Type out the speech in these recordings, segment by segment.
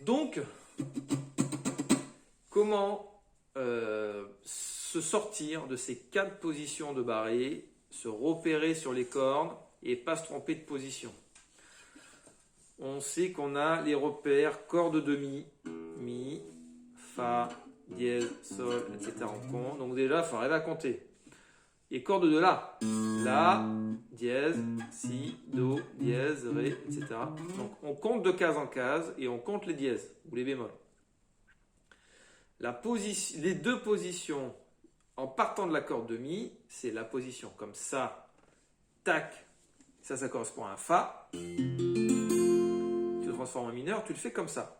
Donc, comment se sortir de ces 4 positions de barré, se repérer sur les cordes et pas se tromper de position? On sait qu'on a les repères corde de mi, fa, dièse, sol, etc. en compte. Donc déjà, il faut arriver à compter. Et corde de la, dièse, si, do, dièse, ré, etc. Donc on compte de case en case et on compte les dièses ou les bémols. Les 2 positions en partant de la corde de mi, c'est la position comme ça, tac, ça correspond à un fa. Tu le transformes en mineur, tu le fais comme ça.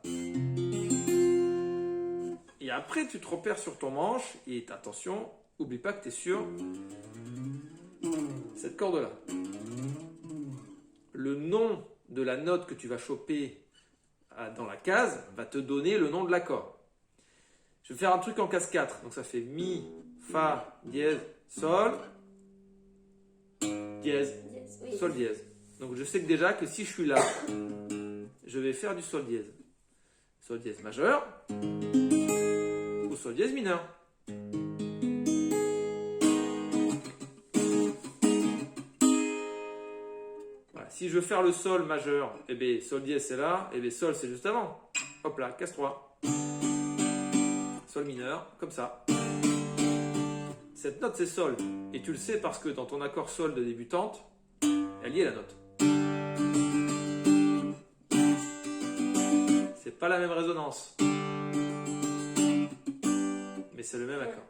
Et après, tu te repères sur ton manche et attention, n'oublie pas que tu es sur cette corde-là. Le nom de la note que tu vas choper dans la case va te donner le nom de l'accord. Je vais faire un truc en case 4. Donc ça fait mi, fa, dièse, sol, dièse, sol dièse. Donc je sais que déjà que si je suis là, je vais faire du sol dièse. Sol dièse majeur ou sol dièse mineur. Voilà. Si je veux faire le sol majeur, eh bien sol dièse c'est là, et bien sol c'est juste avant. Hop là, case 3. Sol mineur, comme ça. Cette note c'est sol. Et tu le sais parce que dans ton accord sol de débutante, elle y est la note. C'est pas la même résonance. Mais c'est le même accord.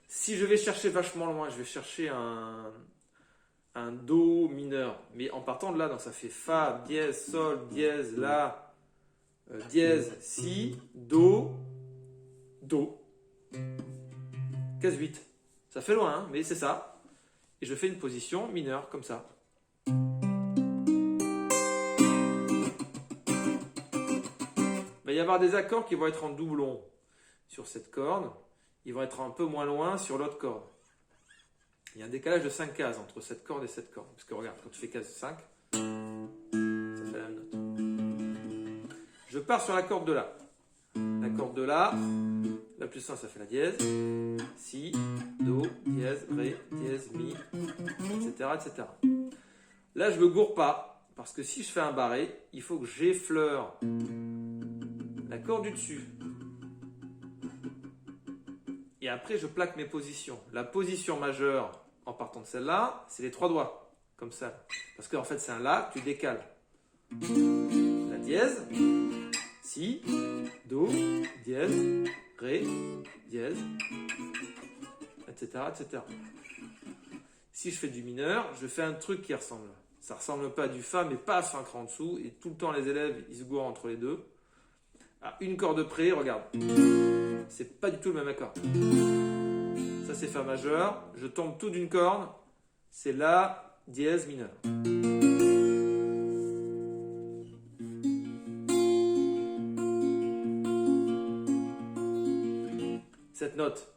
Si je vais chercher vachement loin, je vais chercher un do mineur. Mais en partant de là, donc ça fait fa, dièse, sol, dièse, la, dièse, si, do, do. Case 8. Ça fait loin, hein, mais c'est ça. Et je fais une position mineure, comme ça. Il va y avoir des accords qui vont être en doublon sur cette corde. Ils vont être un peu moins loin sur l'autre corde. Il y a un décalage de 5 cases entre cette corde et cette corde. Parce que regarde, quand tu fais case 5, ça fait la même note. Je pars sur la corde de la. La corde de la plus 1, ça fait la dièse. Si, do, dièse, ré, dièse, mi, etc., etc. Là, je ne me gourre pas. Parce que si je fais un barré, il faut que j'effleure la corde du dessus. Et après, je plaque mes positions. La position majeure, en partant de celle-là, c'est les 3 doigts. Comme ça. Parce qu'en fait, c'est un la, tu décales. La dièse, si, do, dièse, ré, dièse, etc., etc. Si je fais du mineur, je fais un truc qui ressemble. Ça ne ressemble pas à du fa, mais paf, un cran en dessous. Et tout le temps, les élèves, ils se gourent entre les deux. À une corde près, regarde. C'est pas du tout le même accord. Ça, c'est fa majeur. Je tombe tout d'une corde. C'est la, dièse, mineur. Cette note,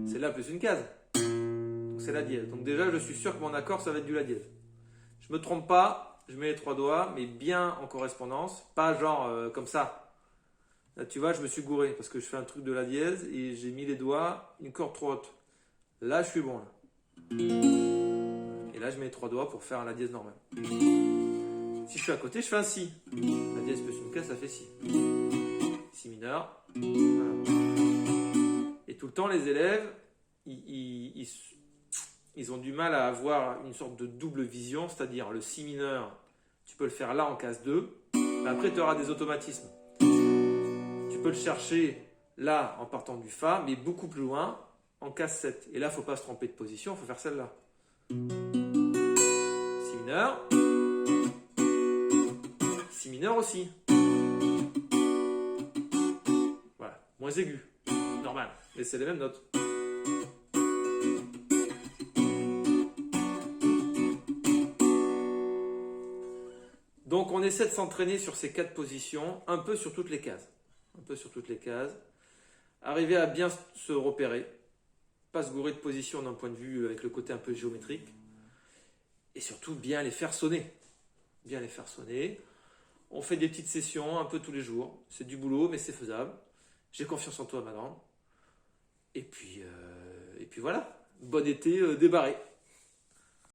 c'est la plus une case. Donc c'est la dièse. Donc déjà, je suis sûr que mon accord, ça va être du la dièse. Je me trompe pas, je mets les 3 doigts, mais bien en correspondance. Pas genre comme ça. Là, tu vois, je me suis gouré parce que je fais un truc de la dièse et j'ai mis les doigts une corde trop haute. Là, je suis bon. Là. Et là, je mets les 3 doigts pour faire la dièse normale. Si je suis à côté, je fais un si. La dièse plus une case, ça fait si. Si mineur. Voilà. Et tout le temps, les élèves, ils ont du mal à avoir une sorte de double vision, c'est-à-dire le si mineur, tu peux le faire là en case 2, mais après tu auras des automatismes. Tu peux le chercher là en partant du fa, mais beaucoup plus loin en case 7. Et là, il ne faut pas se tromper de position, il faut faire celle-là. Si mineur. Si mineur aussi. Voilà, moins aigu. Normal, mais c'est les mêmes notes. Donc on essaie de s'entraîner sur ces 4 positions, un peu sur toutes les cases. Arriver à bien se repérer, pas se gourer de position d'un point de vue avec le côté un peu géométrique, et surtout bien les faire sonner. On fait des petites sessions un peu tous les jours. C'est du boulot, mais c'est faisable. J'ai confiance en toi, ma grande. Et puis voilà. Bon été débarré.